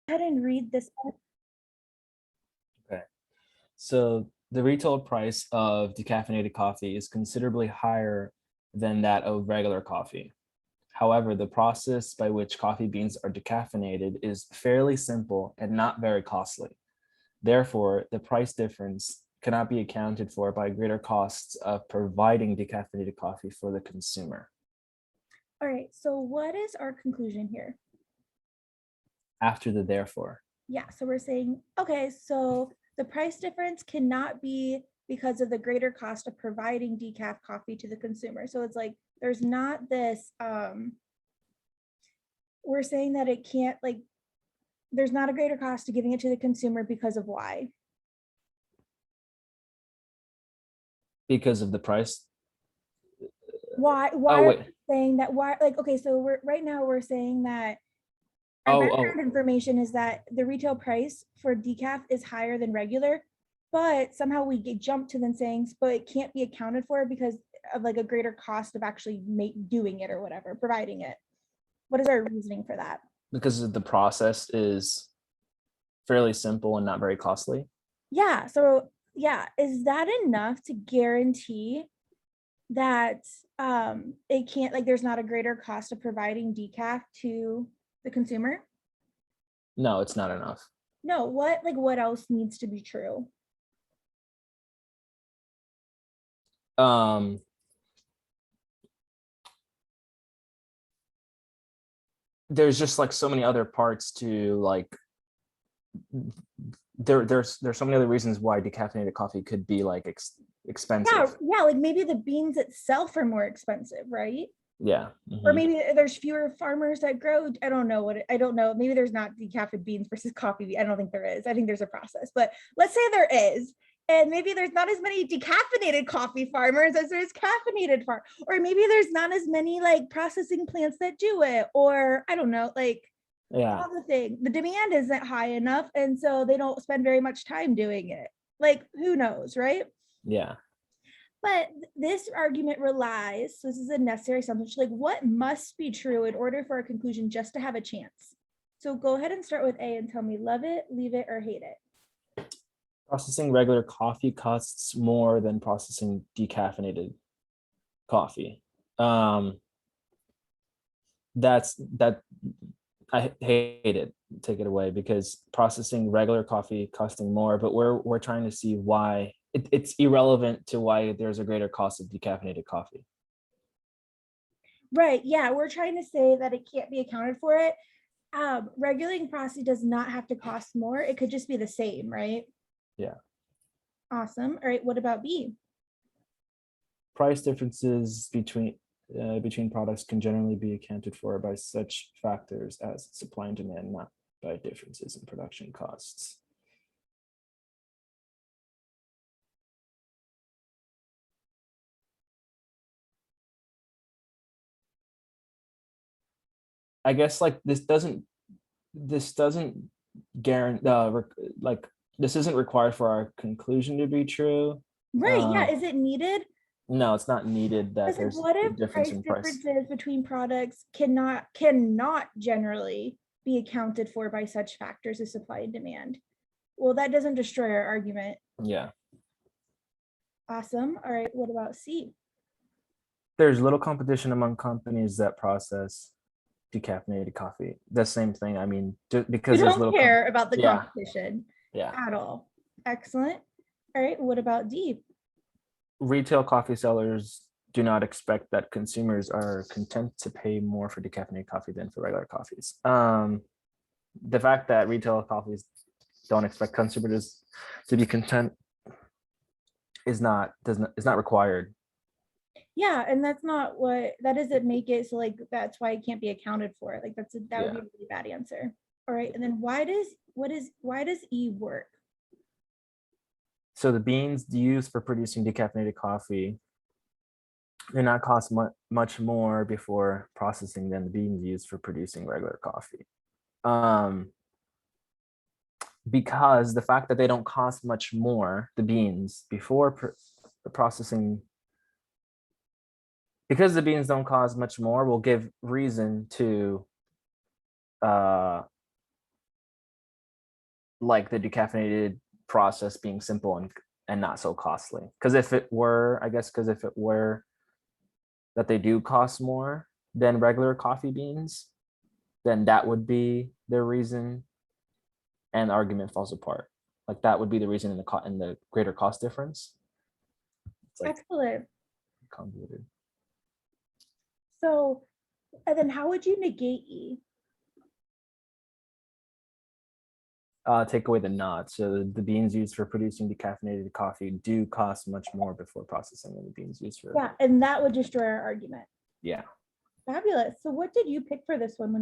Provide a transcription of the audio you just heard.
ahead and read this one. Okay. So the retail price of decaffeinated coffee is considerably higher than that of regular coffee. However, the process by which coffee beans are decaffeinated is fairly simple and not very costly. Therefore, the price difference cannot be accounted for by greater costs of providing decaffeinated coffee for the consumer. All right, so what is our conclusion here? After the therefore. Yeah, so we're saying, okay, so the price difference cannot be because of the greater cost of providing decaf coffee to the consumer. So it's like there's not this we're saying that it can't, like, there's not a greater cost to giving it to the consumer because of why? Because of the price. Why Oh, are wait. we saying that? Why, like, okay, so we're right now we're saying that our Oh, background information is that the retail price for decaf is higher than regular, but somehow we get jumped to then saying, but it can't be accounted for because of like a greater cost of actually doing it or whatever, providing it. What is our reasoning for that? because the process is fairly simple and not very costly. Yeah, so yeah, is that enough to guarantee that it can't, like, there's not a greater cost of providing decaf to the consumer? No, it's not enough. No, what, like, what else needs to be true? Um, there's just like so many other parts to like there's so many other reasons why decaffeinated coffee could be like expensive. Yeah, like maybe the beans itself are more expensive, right? Yeah. Or Mhm. maybe there's fewer farmers that grow. I don't know I don't know. Maybe there's not decaffeinated beans versus coffee. I don't think there is. I think there's a process, but let's say there is. And maybe there's not as many decaffeinated coffee farmers as there's caffeinated farm, or maybe there's not as many like processing plants that do it, or I don't know, like Yeah. all the thing. The demand isn't high enough, and so they don't spend very much time doing it. Like who knows, right? Yeah. But this argument relies, so this is a necessary assumption, like what must be true in order for a conclusion just to have a chance? So go ahead and start with A and tell me love it, leave it, or hate it. Processing regular coffee costs more than processing decaffeinated coffee. Um, that I hate it. Take it away because processing regular coffee costing more, but we're trying to see why it's irrelevant to why there's a greater cost of decaffeinated coffee. Right, yeah, we're trying to say that it can't be accounted for it. Regulating process does not have to cost more. It could just be the same, right? Yeah. Awesome. All right, what about B? Price differences between products can generally be accounted for by such factors as supply and demand, not by differences in production costs. I guess like this doesn't guarantee like this isn't required for our conclusion to be true. Right, yeah, Um, is it needed? no, it's not needed that Because like, there's what a if difference price in price. differences between products cannot generally be accounted for by such factors as supply and demand? Well, that doesn't destroy our argument. Yeah. Awesome. All right, what about C? There's little competition among companies that process decaffeinated coffee. The same thing. I mean, You because there's don't little care about the yeah, competition yeah. at all. Excellent. All right, what about D? Retail coffee sellers do not expect that consumers are content to pay more for decaffeinated coffee than for regular coffees. The fact that retail coffees don't expect consumers to be content is not required. Yeah, and that's not what, that doesn't make it so like that's why it can't be accounted for. Like that would be Yeah. a really bad answer. All right, and then why does E work? So the beans used for producing decaffeinated coffee do not cost much more before processing than the beans used for producing regular coffee. Um, because the fact that they don't cost much more, the beans, before processing, because the beans don't cost much more, will give reason to uh, like the decaffeinated process being simple and not so costly. Because if it were, I guess, because if it were that they do cost more than regular coffee beans, then that would be their reason, and the argument falls apart. Like that would be the reason in the greater cost difference. It's like Excellent. convoluted. So, and then how would you negate E? Take away the not. So the beans used for producing decaffeinated coffee do cost much more before processing than the beans used for. Yeah, and that would destroy our argument. Yeah. Fabulous. So what did you pick for this one when you